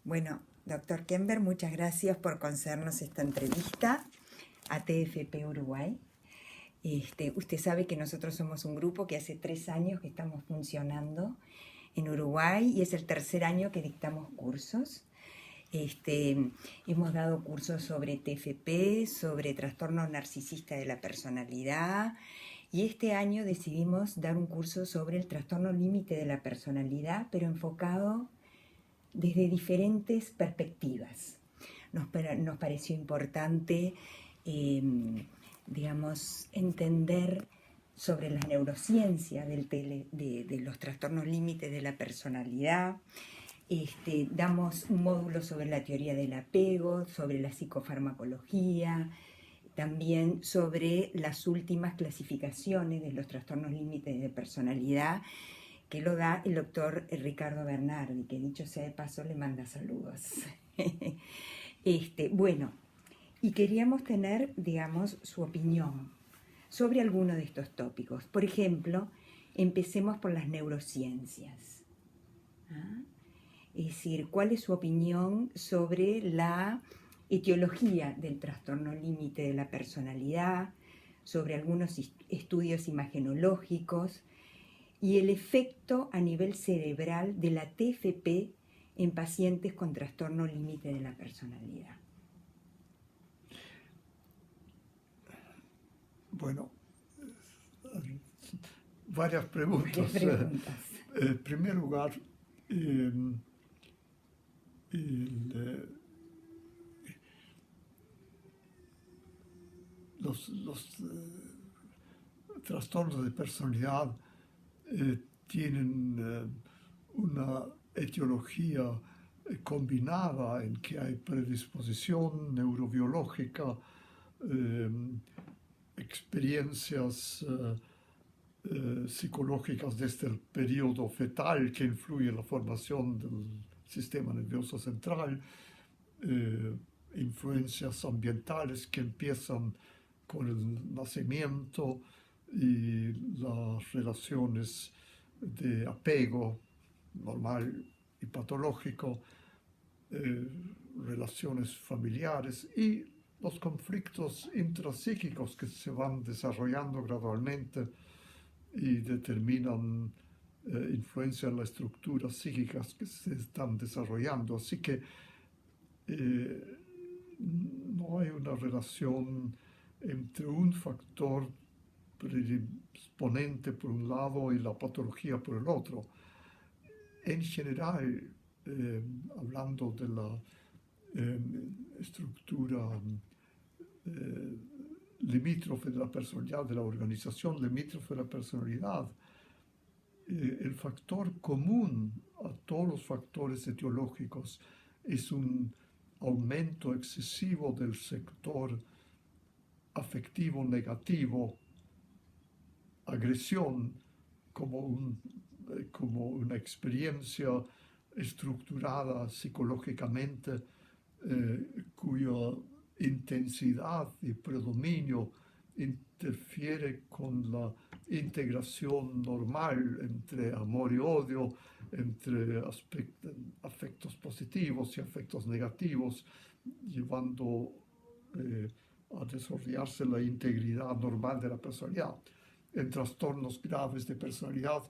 Bueno, doctor Kember, muchas gracias por concedernos esta entrevista a TFP Uruguay. Usted sabe que nosotros somos un grupo que hace 3 años que estamos funcionando en Uruguay y es el tercer año que dictamos cursos. Hemos dado cursos sobre TFP, sobre trastorno narcisista de la personalidad, y este año decidimos dar un curso sobre el trastorno límite de la personalidad, pero enfocado desde diferentes perspectivas. Nos pareció importante, entender sobre la neurociencia de los trastornos límites de la personalidad. Damos un módulo sobre la teoría del apego, sobre la psicofarmacología, también sobre las últimas clasificaciones de los trastornos límites de personalidad, que lo da el doctor Ricardo Bernardi, que dicho sea de paso le manda saludos. Bueno, y queríamos tener, su opinión sobre alguno de estos tópicos. Por ejemplo, empecemos por las neurociencias. Es decir, ¿cuál es su opinión sobre la etiología del trastorno límite de la personalidad, sobre algunos estudios imagenológicos y el efecto a nivel cerebral de la TFP en pacientes con trastorno límite de la personalidad? Bueno, varias preguntas. En primer lugar, los trastornos de personalidad tienen una etiología combinada en que hay predisposición neurobiológica, experiencias psicológicas desde el periodo fetal que influye en la formación del sistema nervioso central, influencias ambientales que empiezan con el nacimiento y las relaciones de apego normal y patológico, relaciones familiares y los conflictos intrapsíquicos que se van desarrollando gradualmente y determinan influencian las estructuras psíquicas que se están desarrollando. Así que no hay una relación entre un factor predisponente por un lado y la patología por el otro. En general, hablando de la estructura limítrofe de la personalidad, de la organización limítrofe de la personalidad, el factor común a todos los factores etiológicos es un aumento excesivo del sector afectivo negativo, agresión, como una experiencia estructurada psicológicamente, cuya intensidad y predominio interfiere con la integración normal entre amor y odio, entre afectos positivos y afectos negativos, llevando a desarrollarse la integridad normal de la personalidad. En trastornos graves de personalidad,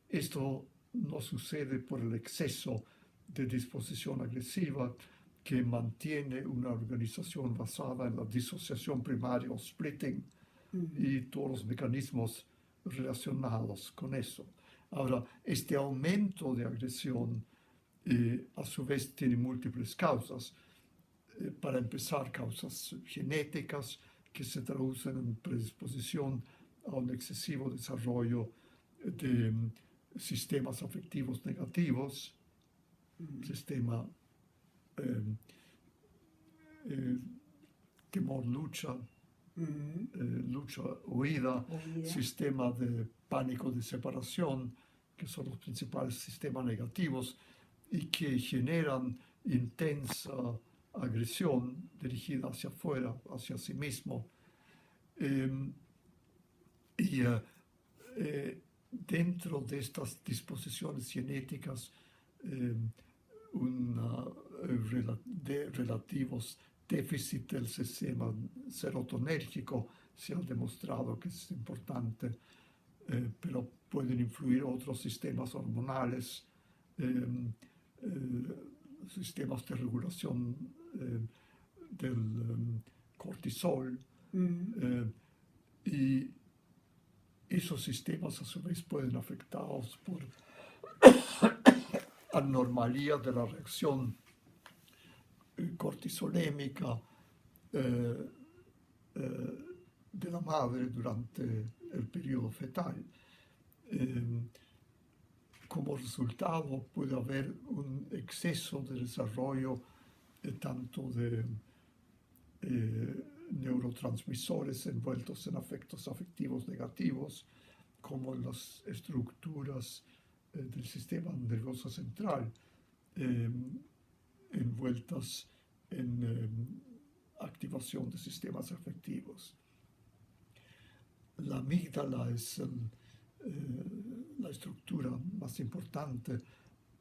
esto no sucede por el exceso de disposición agresiva que mantiene una organización basada en la disociación primaria o splitting y todos los mecanismos relacionados con eso. Ahora, este aumento de agresión a su vez tiene múltiples causas. Para empezar, causas genéticas que se traducen en predisposición a un excesivo desarrollo de sistemas afectivos negativos, sistema temor-lucha, lucha-huida, sistema de pánico de separación, que son los principales sistemas negativos y que generan intensa agresión dirigida hacia afuera, hacia sí mismo. Dentro de estas disposiciones genéticas, una de relativos déficit del sistema serotonérgico. Se ha demostrado que es importante, pero pueden influir otros sistemas hormonales, sistemas de regulación del cortisol, y esos sistemas a su vez pueden afectados por anormalía de la reacción cortisolémica de la madre durante el periodo fetal. Como resultado puede haber un exceso de desarrollo tanto de neurotransmisores envueltos en afectos afectivos negativos, como en las estructuras del sistema nervioso central, envueltas en activación de sistemas afectivos. La amígdala es la estructura más importante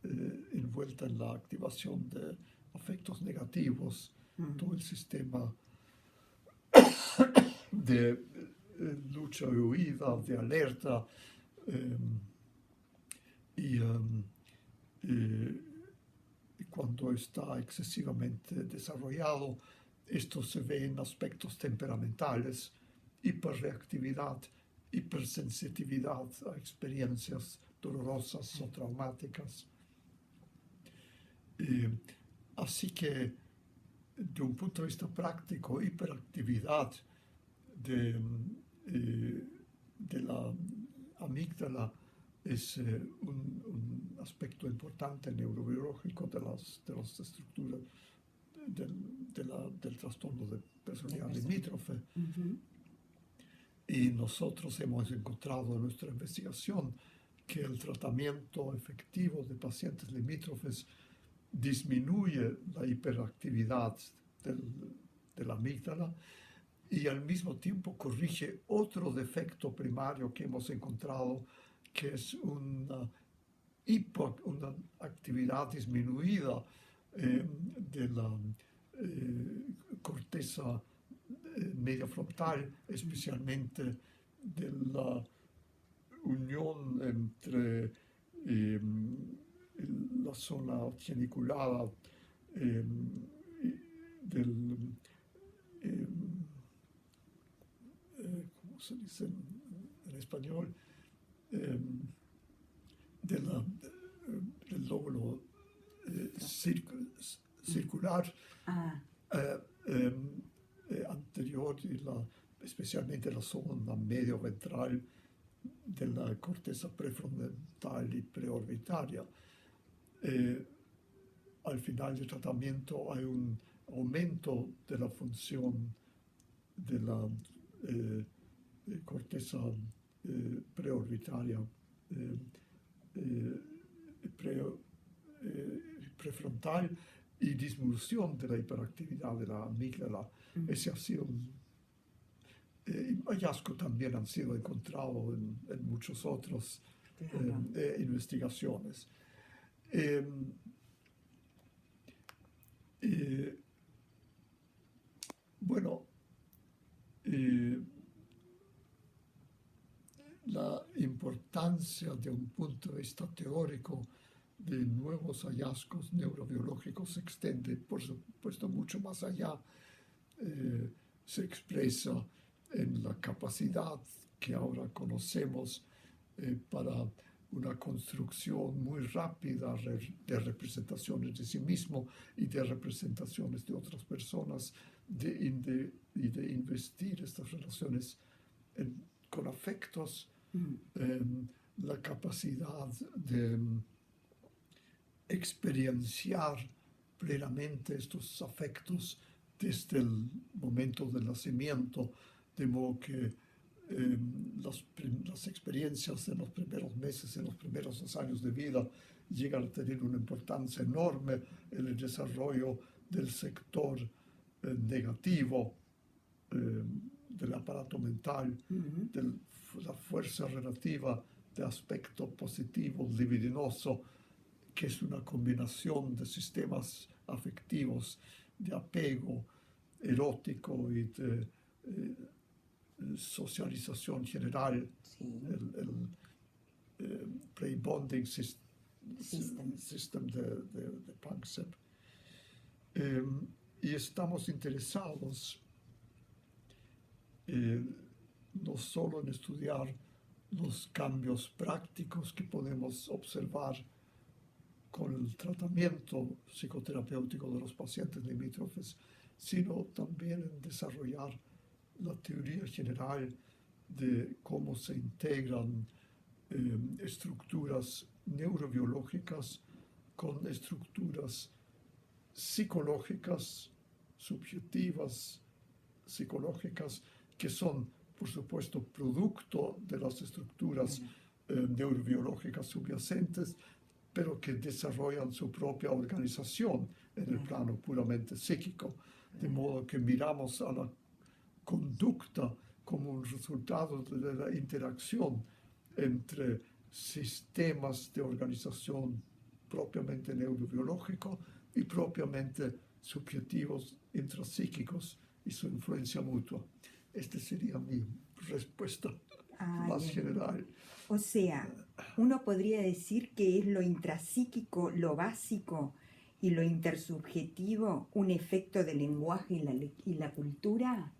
envuelta en la activación de afectos negativos, todo el sistema de lucha y huida, de alerta, y cuando está excesivamente desarrollado, esto se ve en aspectos temperamentales, hiperreactividad, hipersensitividad a experiencias dolorosas o traumáticas. Así que, de un punto de vista práctico, hiperactividad de la amígdala es un aspecto importante neurobiológico de las estructuras del trastorno de personalidad limítrofe. Y nosotros hemos encontrado en nuestra investigación que el tratamiento efectivo de pacientes limítrofes disminuye la hiperactividad de la amígdala y al mismo tiempo corrige otro defecto primario que hemos encontrado, que es una actividad disminuida de la corteza media frontal, especialmente de la unión entre la zona geniculada ¿cómo se dice en español? Del lóbulo circular anterior y especialmente la zona medio ventral de la corteza prefrontal y preorbitaria. Al final del tratamiento hay un aumento de la función de la corteza preorbitaria, prefrontal, y disminución de la hiperactividad de la amígdala. Ese ha sido un hallazgo también han sido encontrados en muchos otros investigaciones. Bueno, la importancia de un punto de vista teórico de nuevos hallazgos neurobiológicos se extiende, por supuesto, mucho más allá. Se expresa en la capacidad que ahora conocemos para una construcción muy rápida de representaciones de sí mismo y de representaciones de otras personas, y de investir estas relaciones con afectos, la capacidad de experienciar plenamente estos afectos desde el momento del nacimiento, de modo que las experiencias en los primeros meses, en los primeros 2 años de vida, llegan a tener una importancia enorme en el desarrollo del sector negativo del aparato mental, de la fuerza relativa de aspecto positivo libidinoso, que es una combinación de sistemas afectivos, de apego erótico y de socialización general, Sí. el pre-bonding system de Panksepp. Y estamos interesados no solo en estudiar los cambios prácticos que podemos observar con el tratamiento psicoterapéutico de los pacientes limítrofes, sino también en desarrollar la teoría general de cómo se integran estructuras neurobiológicas con estructuras psicológicas, subjetivas, psicológicas, que son, por supuesto, producto de las estructuras neurobiológicas subyacentes, pero que desarrollan su propia organización en el plano puramente psíquico, de modo que miramos a la conducta como un resultado de la interacción entre sistemas de organización propiamente neurobiológico y propiamente subjetivos intrapsíquicos y su influencia mutua. Esta sería mi respuesta más general. O sea, uno podría decir que es lo intrapsíquico, lo básico, y lo intersubjetivo un efecto del lenguaje y la cultura.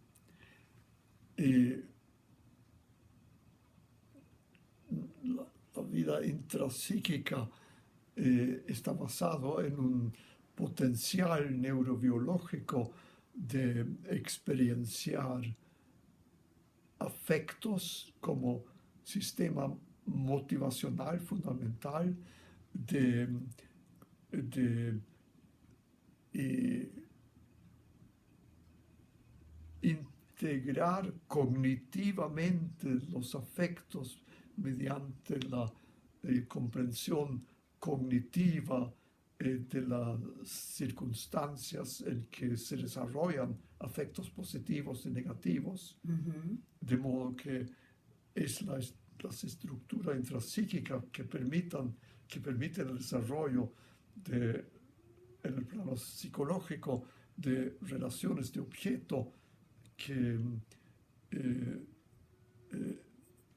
La vida intrapsíquica está basado en un potencial neurobiológico de experienciar afectos como sistema motivacional fundamental de integrar cognitivamente los afectos mediante la comprensión cognitiva de las circunstancias en que se desarrollan afectos positivos y negativos, de modo que es las estructuras intrapsíquicas que permiten el desarrollo en el plano psicológico de relaciones de objeto que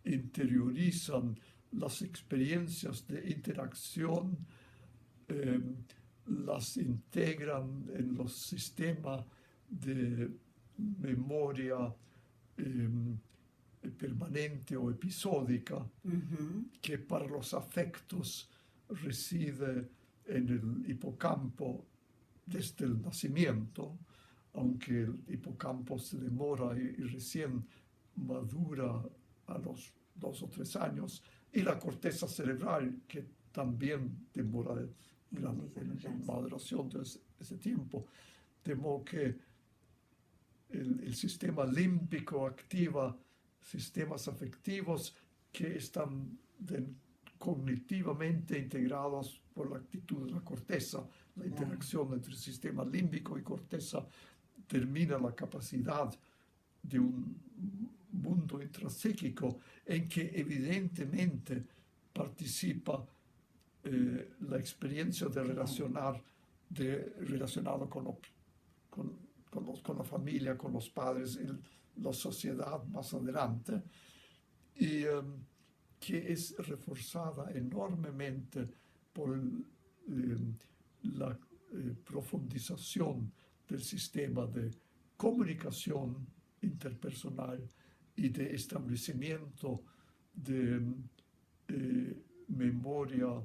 interiorizan las experiencias de interacción, las integran en los sistemas de memoria permanente o episódica, que para los afectos reside en el hipocampo desde el nacimiento, aunque el hipocampo se demora y recién madura a los 2 o 3 años, y la corteza cerebral, que también demora en maduración de ese tiempo. De modo que el sistema límbico activa sistemas afectivos que están cognitivamente integrados por la actitud de la corteza. La interacción entre el sistema límbico y corteza termina la capacidad de un mundo intrapsíquico en que evidentemente participa la experiencia de relacionado con la familia, con los padres, la sociedad más adelante, y que es reforzada enormemente por la profundización del sistema de comunicación interpersonal y de establecimiento de memoria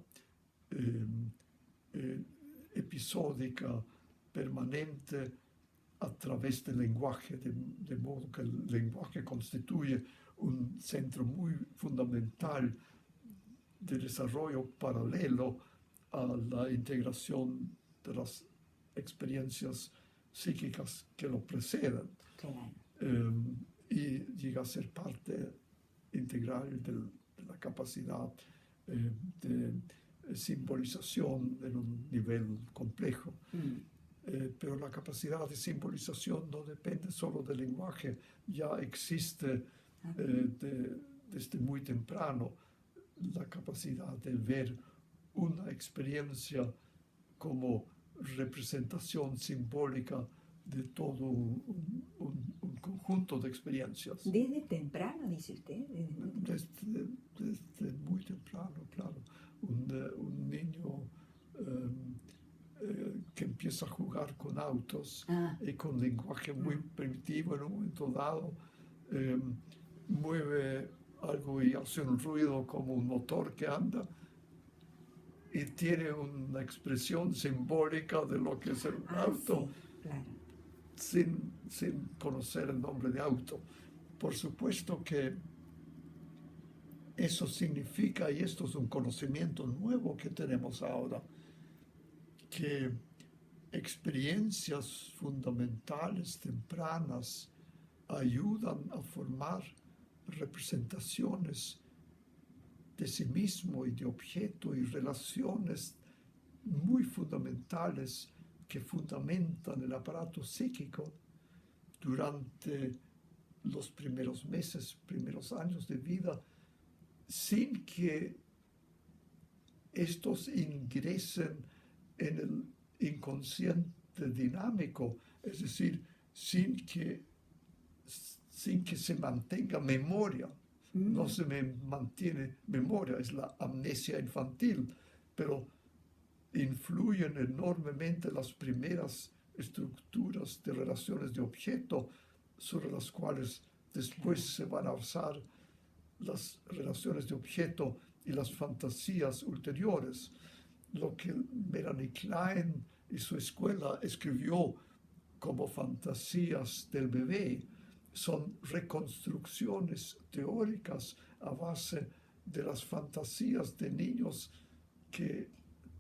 episódica permanente a través del lenguaje, de modo que el lenguaje constituye un centro muy fundamental de desarrollo paralelo a la integración de las experiencias psíquicas que lo preceden. Claro. Y llega a ser parte integral de la capacidad de simbolización en un nivel complejo. Pero la capacidad de simbolización no depende solo del lenguaje, ya existe desde muy temprano la capacidad de ver una experiencia como representación simbólica de todo un conjunto de experiencias. Desde temprano, dice usted. Desde muy temprano, claro. Un niño que empieza a jugar con autos y con lenguaje muy primitivo en un momento dado, mueve algo y hace un ruido como un motor que anda y tiene una expresión simbólica de lo que es el auto, sí, claro. sin conocer el nombre de auto. Por supuesto que eso significa, y esto es un conocimiento nuevo que tenemos ahora, que experiencias fundamentales tempranas ayudan a formar representaciones de sí mismo y de objeto y relaciones muy fundamentales que fundamentan el aparato psíquico durante los primeros meses, primeros años de vida, sin que estos ingresen en el inconsciente dinámico, es decir, sin que se mantenga memoria. No se mantiene memoria, es la amnesia infantil, pero influyen enormemente las primeras estructuras de relaciones de objeto sobre las cuales después se van a usar las relaciones de objeto y las fantasías ulteriores. Lo que Melanie Klein y su escuela escribió como fantasías del bebé son reconstrucciones teóricas a base de las fantasías de niños que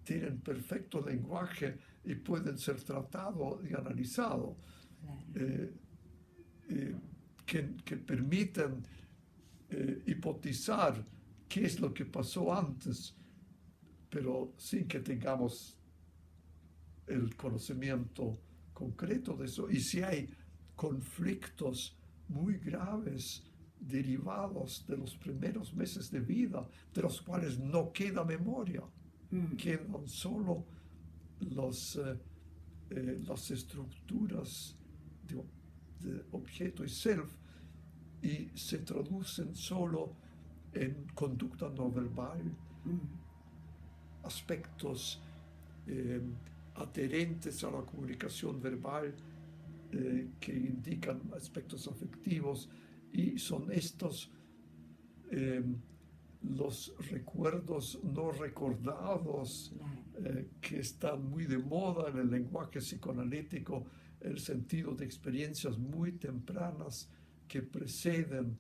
tienen perfecto lenguaje y pueden ser tratados y analizados, que permiten hipotizar qué es lo que pasó antes, pero sin que tengamos el conocimiento concreto de eso. Y si hay conflictos muy graves derivados de los primeros meses de vida, de los cuales no queda memoria, quedan solo las estructuras de objeto y self, y se traducen solo en conducta no verbal, aspectos adherentes a la comunicación verbal, que indican aspectos afectivos, y son estos los recuerdos no recordados que están muy de moda en el lenguaje psicoanalítico, el sentido de experiencias muy tempranas que preceden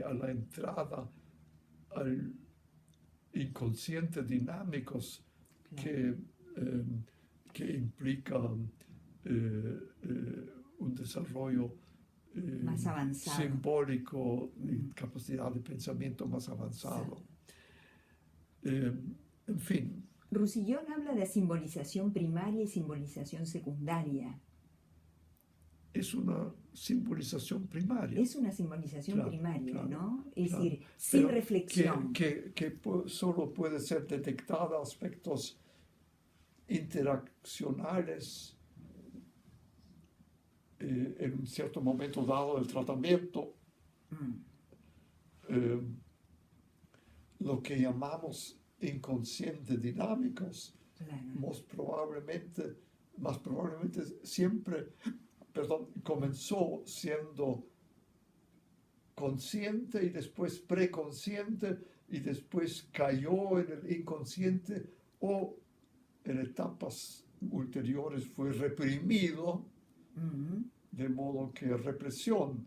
a la entrada al inconsciente dinámicos que implican un desarrollo más avanzado, simbólico y capacidad de pensamiento más avanzado. En fin. Roussillon habla de simbolización primaria y simbolización secundaria. Es una simbolización primaria. Es una simbolización primaria, claro, ¿no? Es claro. decir, sin Pero reflexión. Que solo puede ser detectada aspectos interaccionales en un cierto momento dado del tratamiento. Lo que llamamos inconscientes dinámicos, más probablemente siempre, comenzó siendo consciente y después preconsciente y después cayó en el inconsciente, o en etapas ulteriores fue reprimido, de modo que represión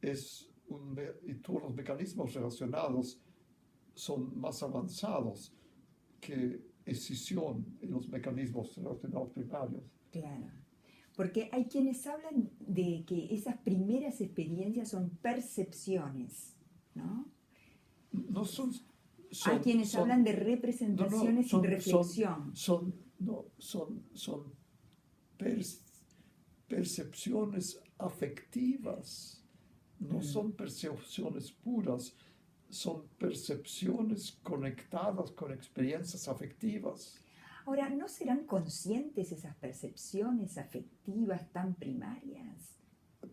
y todos los mecanismos relacionados son más avanzados que escisión en los mecanismos relacionados primarios. Claro, porque hay quienes hablan de que esas primeras experiencias son percepciones, ¿no? No son hay quienes hablan de representaciones sin reflexión. Son percepciones afectivas, no son percepciones puras, son percepciones conectadas con experiencias afectivas. Ahora, ¿no serán conscientes esas percepciones afectivas tan primarias?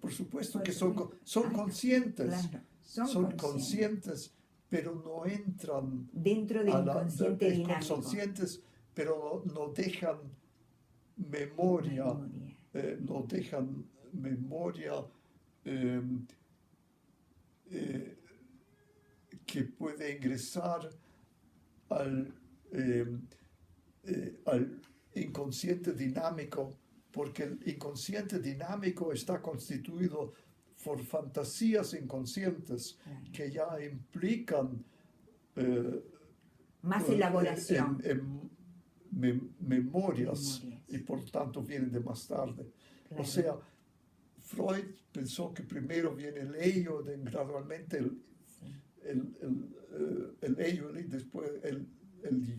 Por supuesto Por que supuesto. son conscientes, Claro, son son conscientes. conscientes, pero no entran Dentro del inconsciente dinámico. conscientes, pero no dejan memoria, no dejan memoria eh, eh, que puede ingresar al, al inconsciente dinámico, porque el inconsciente dinámico está constituido por fantasías inconscientes que ya implican más elaboración. Memorias y por tanto vienen de más tarde. Claro. O sea, Freud pensó que primero viene el ello, gradualmente el ello, y después el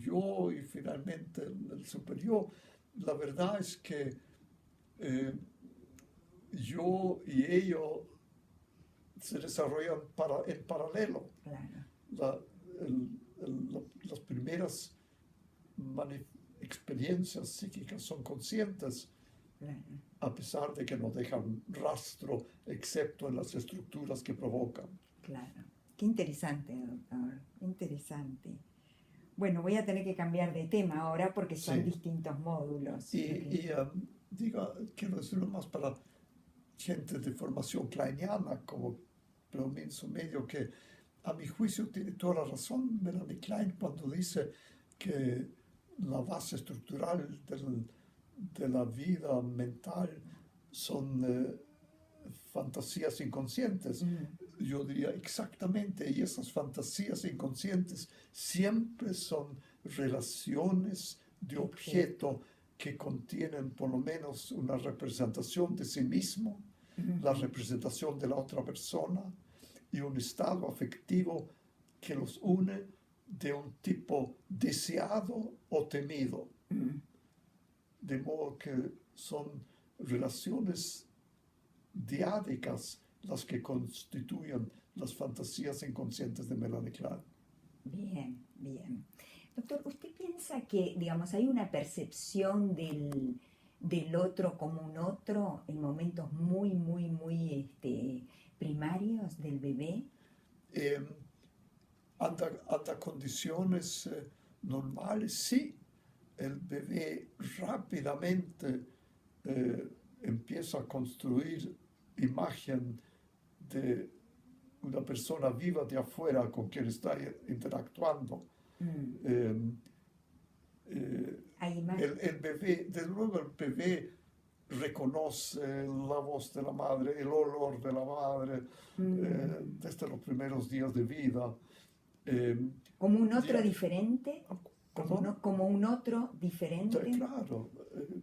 yo y finalmente el superior. La verdad es que yo y ello se desarrollan en paralelo. Claro. Las primeras experiencias psíquicas son conscientes, Claro. a pesar de que no dejan rastro, excepto en las estructuras que provocan. Claro. Qué interesante, doctor. Interesante. Bueno, voy a tener que cambiar de tema ahora porque son distintos módulos. Quiero decirlo más para gente de formación kleiniana, como Prominso Medio, que a mi juicio tiene toda la razón Melanie Klein cuando dice que la base estructural de la vida mental son fantasías inconscientes. Yo diría exactamente, y esas fantasías inconscientes siempre son relaciones de objeto que contienen por lo menos una representación de sí mismo, la representación de la otra persona y un estado afectivo que los une de un tipo deseado o temido. De modo que son relaciones diádicas las que constituyen las fantasías inconscientes de Melanie Klein. Bien, bien. Doctor, ¿usted piensa que, digamos, hay una percepción del otro como un otro en momentos muy primarios del bebé? Ante condiciones normales, sí. El bebé rápidamente empieza a construir imagen de una persona viva de afuera con quien está interactuando. El bebé, desde luego el bebé reconoce la voz de la madre, el olor de la madre, desde los primeros días de vida. ¿Como un otro diferente? ¿Como un otro diferente?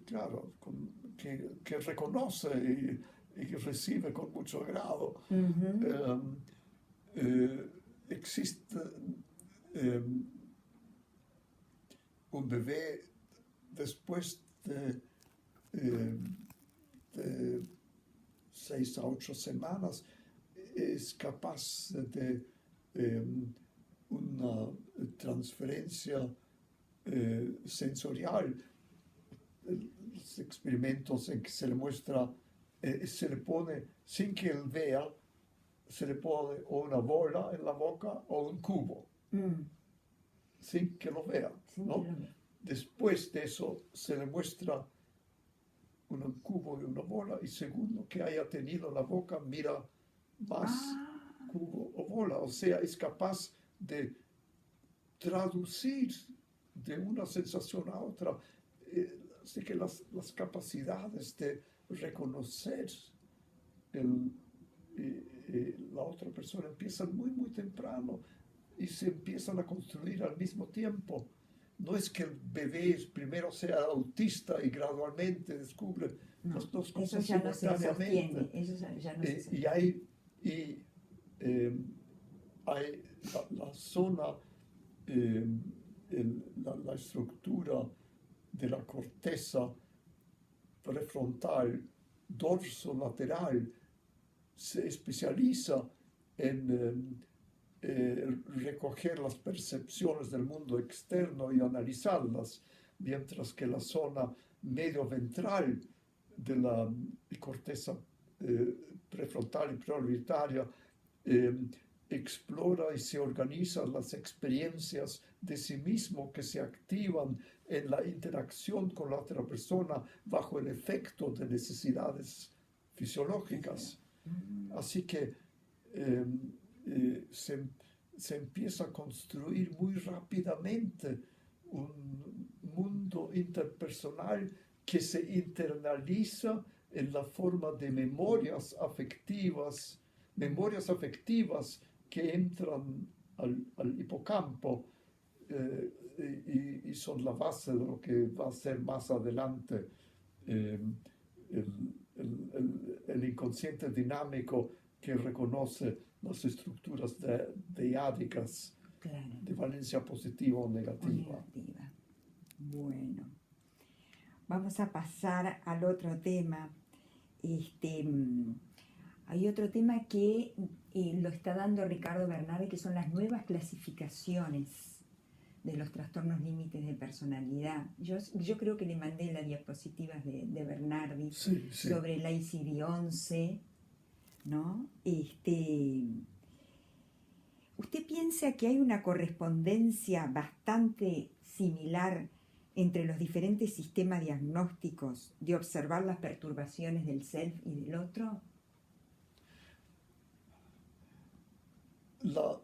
Claro, que reconoce y que recibe con mucho agrado. Existe un bebé después de 6 a 8 semanas es capaz de una transferencia sensorial. Los experimentos en que se le muestra, se le pone, sin que él vea, se le pone o una bola en la boca o un cubo, sin que lo vea, ¿no? Después de eso se le muestra un cubo y una bola, y según lo que haya tenido en la boca, mira más cubo o bola. O sea, es capaz de traducir de una sensación a otra. Así que las capacidades de reconocer la otra persona empiezan muy, muy temprano y se empiezan a construir al mismo tiempo. No es que el bebé primero sea autista y gradualmente descubre las dos cosas simultáneamente. Hay la zona, la estructura de la corteza prefrontal, dorso lateral, se especializa en recoger las percepciones del mundo externo y analizarlas. mientras que la zona medio-ventral de la corteza prefrontal y prioritaria explora y se organiza las experiencias de sí mismo que se activan en la interacción con la otra persona bajo el efecto de necesidades fisiológicas. Así que se empieza a construir muy rápidamente un mundo interpersonal que se internaliza en la forma de memorias afectivas que entran al hipocampo y son la base de lo que va a ser más adelante el inconsciente dinámico que reconoce las estructuras diádicas Claro. de valencia positiva o negativa. Bueno, vamos a pasar al otro tema. Hay otro tema que lo está dando Ricardo Bernardi, que son las nuevas clasificaciones de los trastornos límites de personalidad. Yo creo que le mandé las diapositivas de Bernardi Sí. sobre el ICD-11, ¿no? ¿Usted piensa que hay una correspondencia bastante similar entre los diferentes sistemas diagnósticos de observar las perturbaciones del self y del otro? La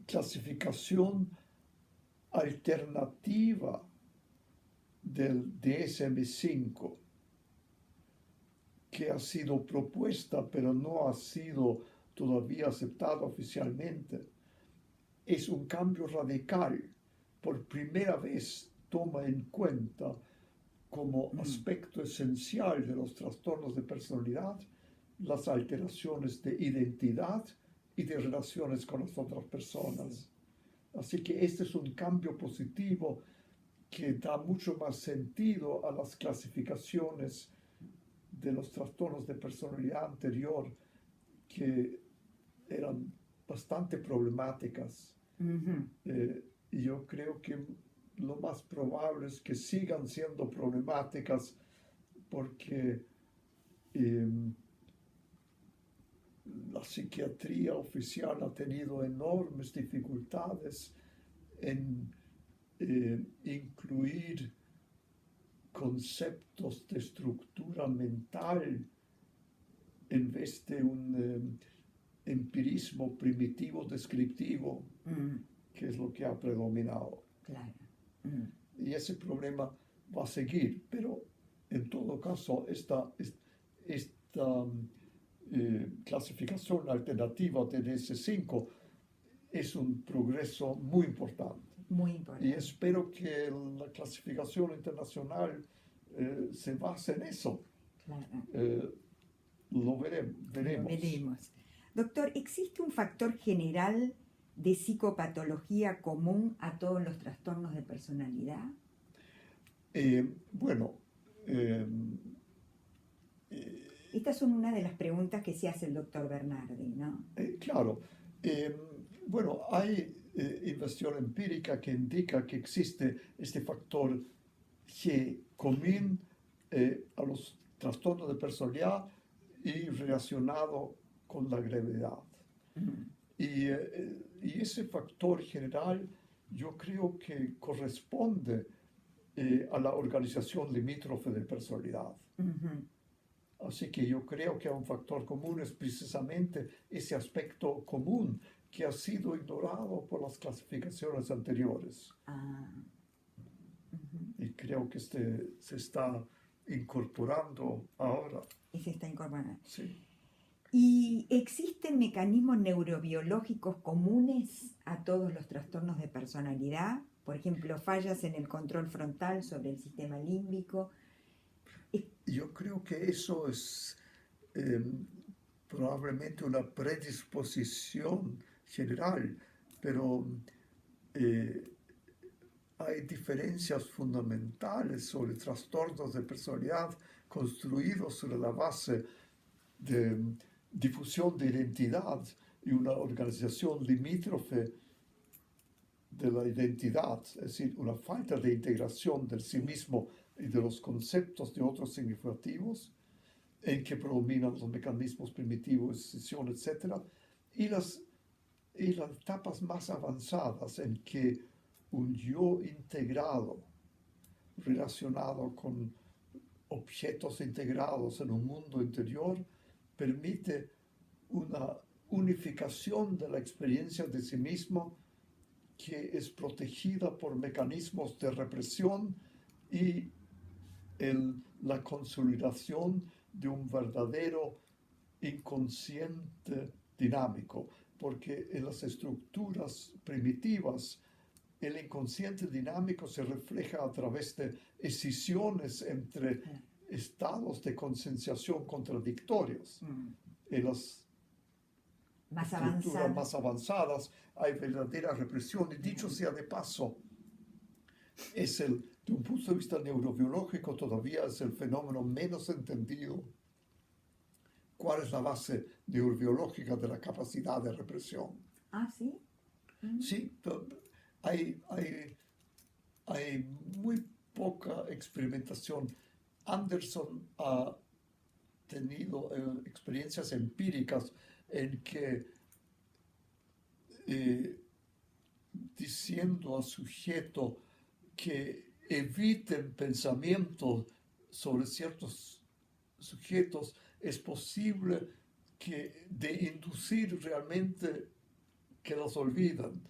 clasificación alternativa del DSM-5 que ha sido propuesta pero no ha sido todavía aceptada oficialmente es un cambio radical. Por primera vez toma en cuenta como aspecto esencial de los trastornos de personalidad las alteraciones de identidad y de relaciones con las otras personas. Así que este es un cambio positivo que da mucho más sentido a las clasificaciones de los trastornos de personalidad anterior, que eran bastante problemáticas. Y yo creo que lo más probable es que sigan siendo problemáticas porque la psiquiatría oficial ha tenido enormes dificultades en incluir conceptos de estructura mental en vez de un empirismo primitivo descriptivo, que es lo que ha predominado. Claro. Y ese problema va a seguir, pero en todo caso esta clasificación alternativa de DS5 es un progreso muy importante. Muy importante. Y espero que la clasificación internacional se base en eso. Claro. Lo veremos. Doctor, ¿existe un factor general de psicopatología común a todos los trastornos de personalidad? Estas son una de las preguntas que se hace el doctor Bernardi, ¿no? Claro. Hay investigación empírica que indica que existe este factor G común a los trastornos de personalidad y relacionado con la gravedad. Y ese factor general yo creo que corresponde a la organización limítrofe de personalidad. Así que yo creo que un factor común es precisamente ese aspecto común que ha sido ignorado por las clasificaciones anteriores. Y creo que se está incorporando ahora. Y se está incorporando. Sí. ¿Y existen mecanismos neurobiológicos comunes a todos los trastornos de personalidad? Por ejemplo, fallas en el control frontal sobre el sistema límbico. Yo creo que eso es probablemente una predisposición general, pero hay diferencias fundamentales sobre trastornos de personalidad construidos sobre la base de difusión de identidad y una organización limítrofe de la identidad, es decir, una falta de integración del sí mismo y de los conceptos de otros significativos, en que predominan los mecanismos primitivos, decisión, etc. Y las etapas más avanzadas en que un yo integrado, relacionado con objetos integrados en un mundo interior, permite una unificación de la experiencia de sí mismo que es protegida por mecanismos de represión y la consolidación de un verdadero inconsciente dinámico, porque en las estructuras primitivas el inconsciente dinámico se refleja a través de escisiones entre estados de concienciación contradictorios. En las estructuras más avanzadas hay verdadera represión, y dicho sea de paso, de un punto de vista neurobiológico todavía es el fenómeno menos entendido. ¿Cuál es la base neurobiológica de la capacidad de represión? Ah, ¿sí? Sí, hay muy poca experimentación. Anderson ha tenido experiencias empíricas en que diciendo al sujeto que eviten pensamientos sobre ciertos sujetos, es posible de inducir realmente que los olvidan.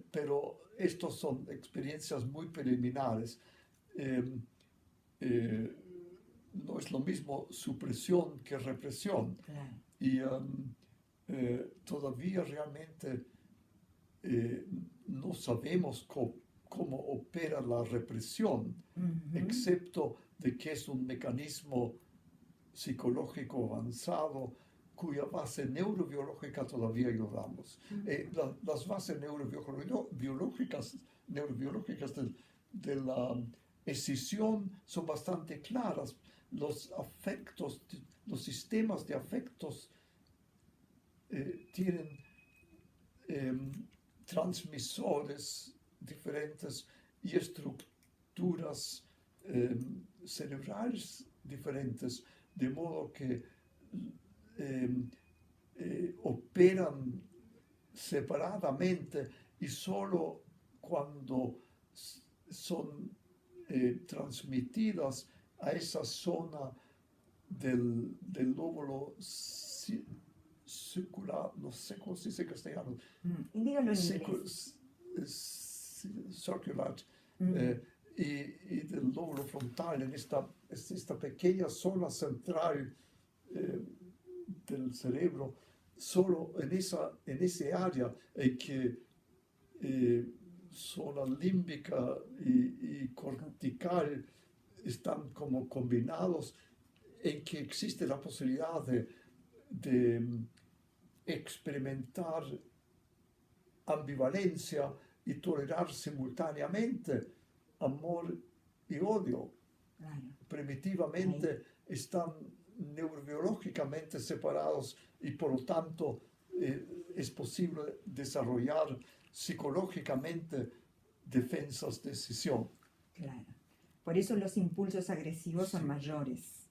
Pero estos son experiencias muy preliminares. No es lo mismo supresión que represión. Claro. Y todavía realmente no sabemos cómo opera la represión, excepto de que es un mecanismo psicológico avanzado cuya base neurobiológica todavía ignoramos. Las bases neurobiológicas de la escisión son bastante claras. Los afectos, los sistemas de afectos tienen transmisores diferentes y estructuras cerebrales diferentes, de modo que operan separadamente, y solo cuando son transmitidas a esa zona del lóbulo circular, no sé cómo se dice en castellano, Dígalo en inglés. Circular, y del lóbulo frontal, en esta pequeña zona central del cerebro, solo en ese área en que zona límbica y cortical están como combinados, en que existe la posibilidad de experimentar ambivalencia y tolerar simultáneamente amor y odio. Claro. Primitivamente están neurobiológicamente separados, y por lo tanto es posible desarrollar psicológicamente defensas de escisión. Claro. Por eso los impulsos agresivos son mayores.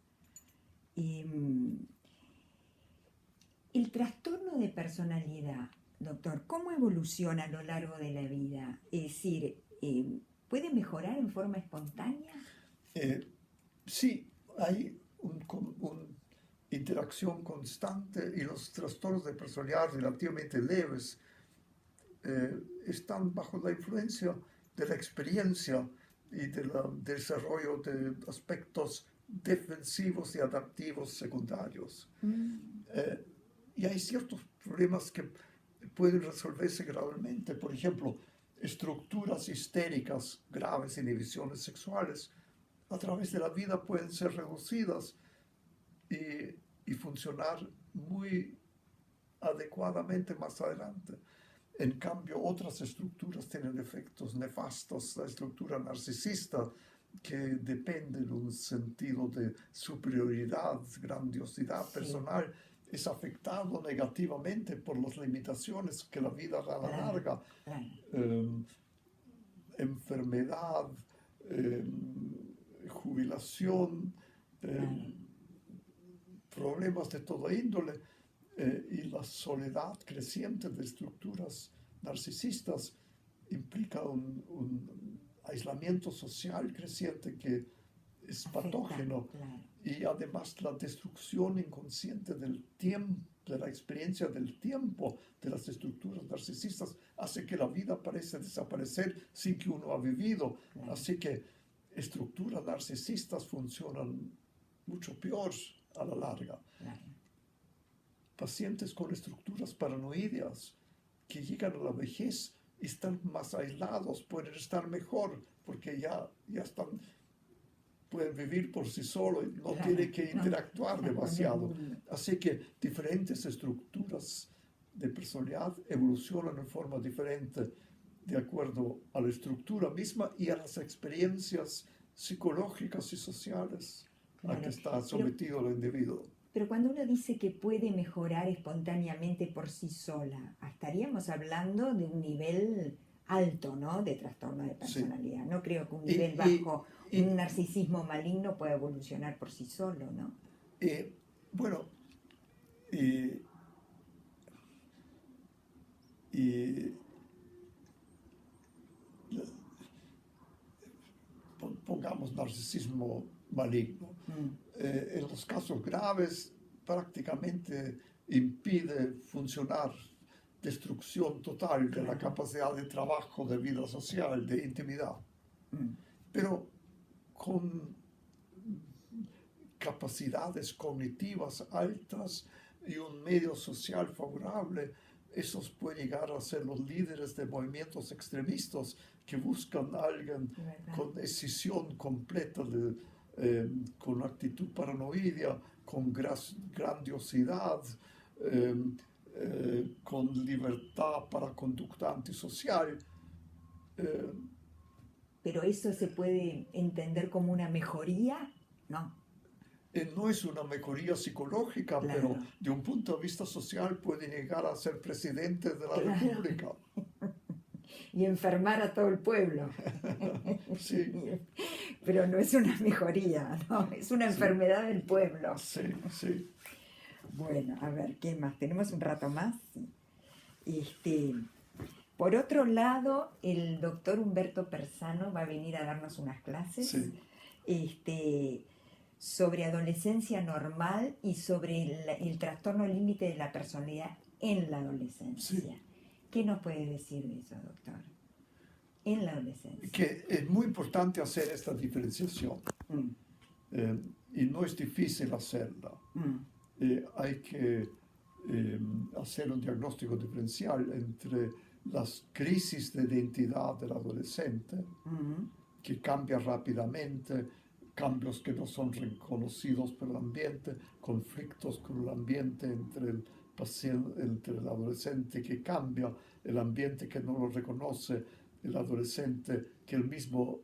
El trastorno de personalidad, doctor, ¿cómo evoluciona a lo largo de la vida? Es decir, ¿puede mejorar en forma espontánea? Sí, hay una interacción constante, y los trastornos de personalidad relativamente leves están bajo la influencia de la experiencia y del desarrollo de aspectos defensivos y adaptivos secundarios. Y hay ciertos problemas que pueden resolverse gradualmente. Por ejemplo, estructuras histéricas graves, inhibiciones sexuales, a través de la vida pueden ser reducidas y funcionar muy adecuadamente más adelante. En cambio, otras estructuras tienen efectos nefastos. La estructura narcisista, que depende de un sentido de superioridad, grandiosidad personal, es afectado negativamente por las limitaciones que la vida da a la Claro, larga. claro, Eh, Enfermedad, eh, jubilación, claro, eh, problemas de toda índole, y la soledad creciente de estructuras narcisistas implica un aislamiento social creciente que es afecta, patógeno, claro, y además la destrucción inconsciente del tiempo, de la experiencia del tiempo de las estructuras narcisistas, hace que la vida parece desaparecer sin que uno ha vivido. claro, Así que estructuras narcisistas funcionan mucho peor a la larga. claro. Pacientes con estructuras paranoideas que llegan a la vejez y están más aislados, pueden estar mejor porque ya están, pueden vivir por sí solos y no Claro, tienen que no, interactuar con el demasiado. mundo. Así que diferentes estructuras de personalidad evolucionan en forma diferente de acuerdo a la estructura misma y a las experiencias psicológicas y sociales a que Claro, está pero, sometido el individuo. pero cuando uno dice que puede mejorar espontáneamente por sí sola, estaríamos hablando de un nivel alto, ¿no? De trastorno de Sí. personalidad. No creo que un Y, nivel y, bajo, y, un narcisismo maligno pueda evolucionar por sí solo, ¿no? bueno, y, y pongamos narcisismo maligno. Mm, En los casos graves prácticamente impide funcionar, destrucción total de la claro. capacidad de trabajo, de vida social, de intimidad. Mm, Pero con capacidades cognitivas altas y un medio social favorable, esos pueden llegar a ser los líderes de movimientos extremistas que buscan a alguien ¿verdad? con decisión completa, con actitud paranoidea, con grandiosidad, eh, con libertad para conducta antisocial. Eh, Pero eso se puede entender como una mejoría, ¿no? No es una mejoría psicológica, pero Claro, de un punto de vista social puede llegar a ser presidente de la claro. República. Y enfermar a todo el pueblo. Sí, Pero no es una mejoría, ¿no? Es una sí, enfermedad del pueblo. sí, sí. Bueno, a ver, ¿qué más? ¿Tenemos un rato más? Sí. Este, por otro lado, el doctor Humberto Persano va a venir a darnos unas clases Sí. Sobre adolescencia normal y sobre el trastorno límite de la personalidad en la adolescencia. Sí. ¿Qué nos puede decir de eso, doctor? En la adolescencia. Que es muy importante hacer esta diferenciación, Mm, y no es difícil hacerla. Hay que hacer un diagnóstico diferencial entre las crisis de identidad del adolescente, que cambia rápidamente, cambios que no son reconocidos por el ambiente, conflictos con el ambiente entre el paciente, entre el adolescente que cambia, el ambiente que no lo reconoce, el adolescente que él mismo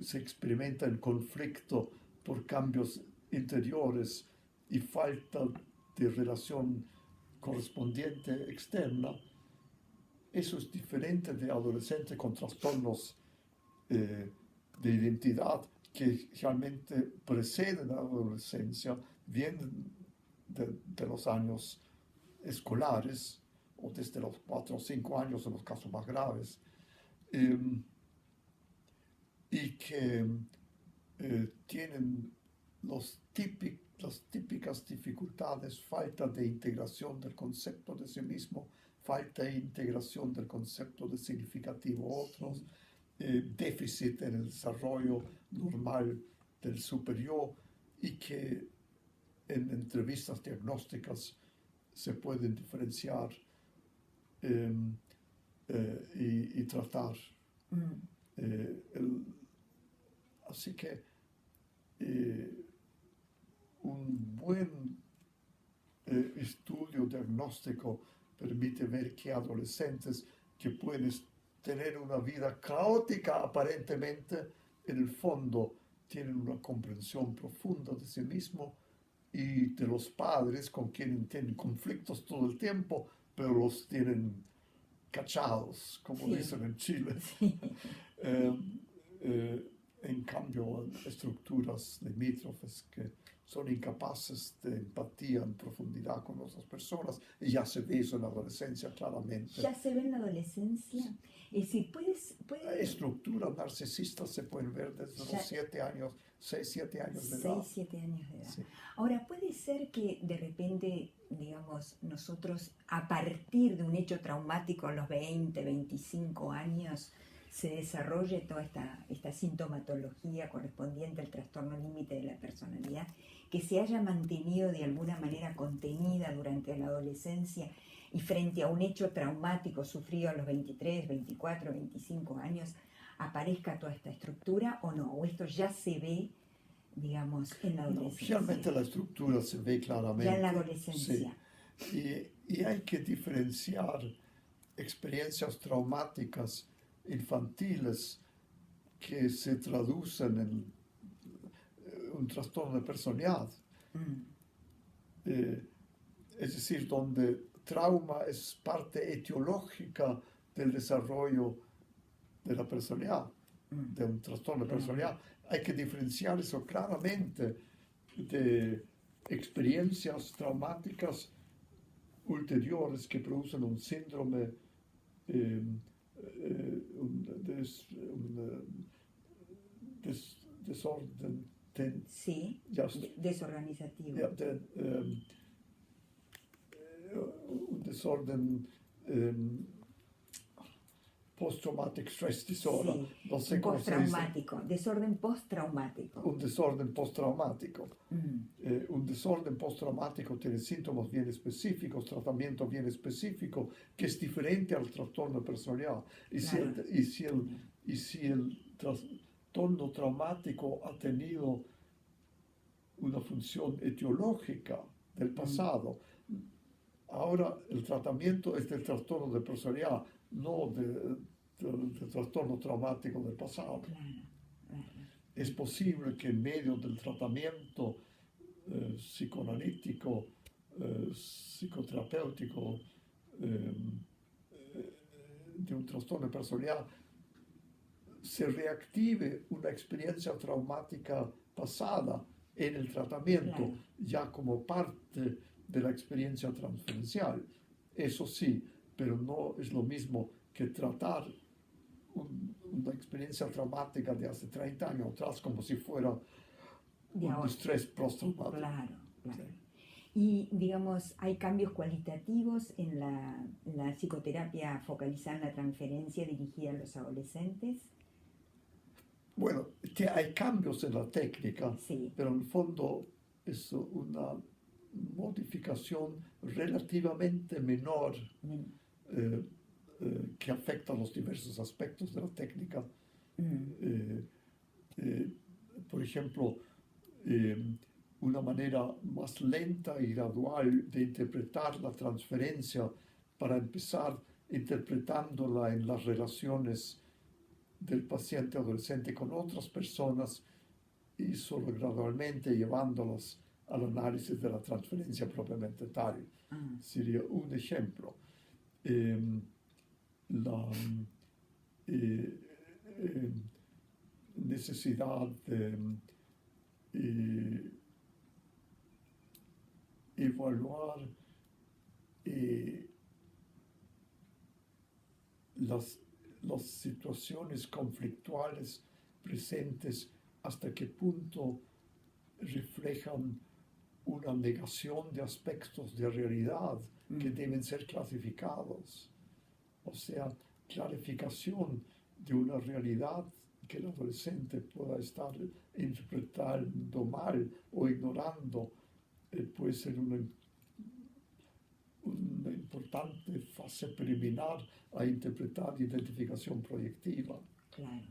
se experimenta en conflicto por cambios interiores y falta de relación correspondiente externa. Eso es diferente de adolescentes con trastornos de identidad que realmente preceden a la adolescencia, vienen de los años escolares o desde los 4 o 5 años en los casos más graves, y que tienen las típicas dificultades, falta de integración del concepto de sí mismo, falta de integración del concepto de significativo otros, déficit en el desarrollo normal del superior, y que en entrevistas diagnósticas se pueden diferenciar y tratar. Así que un buen estudio diagnóstico permite ver que adolescentes que pueden tener una vida caótica aparentemente, en el fondo tienen una comprensión profunda de sí mismo y de los padres con quienes tienen conflictos todo el tiempo, pero los tienen cachados, como Sí, dicen en Chile. sí, Eh, eh, en cambio, estructuras limítrofes que son incapaces de empatía en profundidad con otras personas, y ya se ve eso en la adolescencia claramente. ya se ve en la adolescencia. Es decir, puede Estructuras narcisistas se pueden ver desde ya los 7 años, 6, 7 años de 6, edad. 7 años de edad. Sí. Ahora, puede ser que de repente, digamos, nosotros a partir de un hecho traumático a los 20, 25 años se desarrolle toda esta sintomatología correspondiente al trastorno límite de la personalidad, que se haya mantenido de alguna manera contenida durante la adolescencia y frente a un hecho traumático sufrido a los 23, 24, 25 años, aparezca toda esta estructura o no, o esto ya se ve, digamos, en la No, adolescencia. oficialmente la estructura se ve claramente. Ya en la adolescencia. Sí. Y hay que diferenciar experiencias traumáticas infantiles que se traducen en un trastorno de personalidad. Eh, es decir, donde trauma es parte etiológica del desarrollo de la personalidad, de un trastorno de personalidad. Hay que diferenciar eso claramente de experiencias traumáticas ulteriores que producen un síndrome, desorden, Sí, desorganizativo. un desorden post-traumatic stress disorder, Sí, no sé cómo se dice. postraumático, desorden postraumático. Un desorden postraumático. Un desorden postraumático tiene síntomas bien específicos, tratamiento bien específico, que es diferente al trastorno de personalidad. Y Claro. si el trastorno traumático ha tenido una función etiológica del pasado, ahora el tratamiento es del trastorno de personalidad, no del trastorno traumático del pasado. Claro. Es posible que en medio del tratamiento psicoanalítico, psicoterapéutico de un trastorno de personalidad se reactive una experiencia traumática pasada en el tratamiento, Claro. ya como parte de la experiencia transferencial. Eso sí, pero no es lo mismo que tratar una experiencia traumática de hace 30 años atrás como si fuera un estrés postraumático. Claro. Sí. Y, digamos, hay cambios cualitativos en la psicoterapia focalizada en la transferencia dirigida a los adolescentes. Bueno, que hay cambios en la técnica, Sí. pero en el fondo es una modificación relativamente menor que afecta los diversos aspectos de la técnica. Por ejemplo, una manera más lenta y gradual de interpretar la transferencia, para empezar interpretándola en las relaciones del paciente adolescente con otras personas y solo gradualmente llevándolas al análisis de la transferencia propiamente tal. Sería un ejemplo. La necesidad de evaluar las situaciones conflictuales presentes, hasta qué punto reflejan una negación de aspectos de realidad que deben ser clasificados. O sea, clarificación de una realidad que el adolescente pueda estar interpretando mal o ignorando, puede ser una importante fase preliminar a interpretar identificación proyectiva. Claro.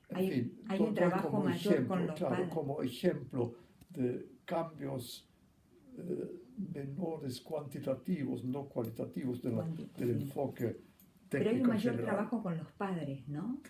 En fin, hay un trabajo como mayor ejemplo, con los claro, padres. como ejemplo de cambios menores cuantitativos, no cualitativos del enfoque técnico. Pero hay un mayor general. trabajo con los padres, ¿no?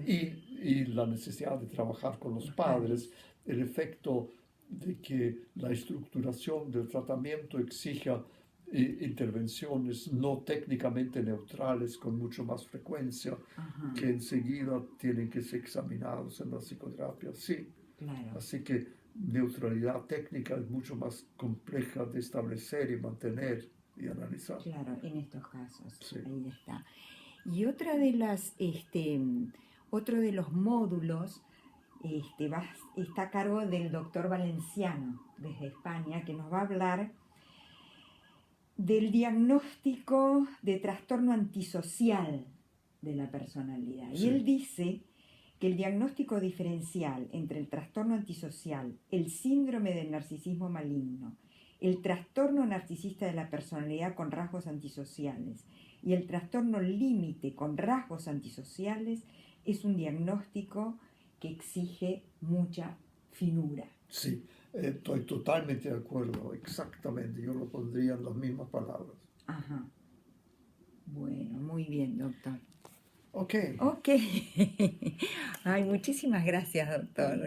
Y la necesidad de trabajar con los padres, el efecto de que la estructuración del tratamiento exija intervenciones no técnicamente neutrales con mucho más frecuencia, Ajá, que enseguida tienen que ser examinados en la psicoterapia. Sí, claro, así que neutralidad técnica es mucho más compleja de establecer y mantener y analizar. claro, en estos casos, Sí, ahí está. Y otro de los módulos está a cargo del doctor Valenciano, desde España, que nos va a hablar del diagnóstico de trastorno antisocial de la personalidad. Y él sí, dice que el diagnóstico diferencial entre el trastorno antisocial, el síndrome del narcisismo maligno, el trastorno narcisista de la personalidad con rasgos antisociales y el trastorno límite con rasgos antisociales es un diagnóstico que exige mucha finura. sí. Estoy totalmente de acuerdo, exactamente. Yo lo pondría en las mismas palabras. Ajá. Bueno, muy bien, doctor. Ok. Ok. Ay, muchísimas gracias, doctor.